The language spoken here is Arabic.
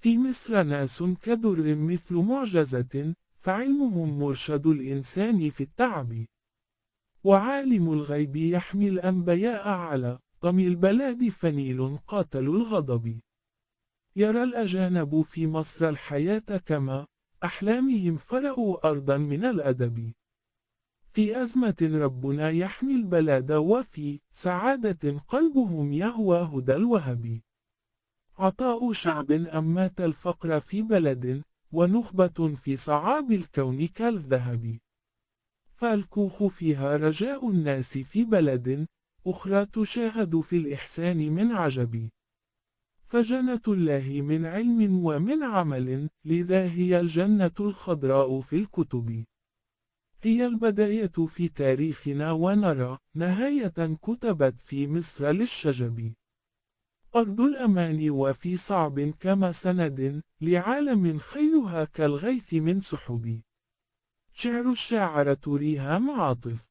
في مصر ناس كدر مثل معجزة، فعلمهم مرشد الإنسان في التعب. وعالم الغيب يحمي الأنبياء على طمي البلاد فنيل قاتل الغضب. يرى الأجانب في مصر الحياة كما أحلامهم فرأوا أرضا من الأدب. في أزمة ربنا يحمي البلاد وفي سعادة قلبهم يهوى هدى الوهب. عطاء شعب أمات الفقر في بلد ونخبة في صعاب الكون كالذهب. فالكوخ فيها رجاء الناس في بلد أخرى تشاهد في الإحسان من عجب. فجنة الله من علم ومن عمل، لذا هي الجنة الخضراء في الكتب. هي البداية في تاريخنا ونرى نهاية كتبت في مصر للشجب. أرض الأمان وفي صعب كما سند لعالم خيرها كالغيث من سحب. شعر الشاعرة ريهام عاطف.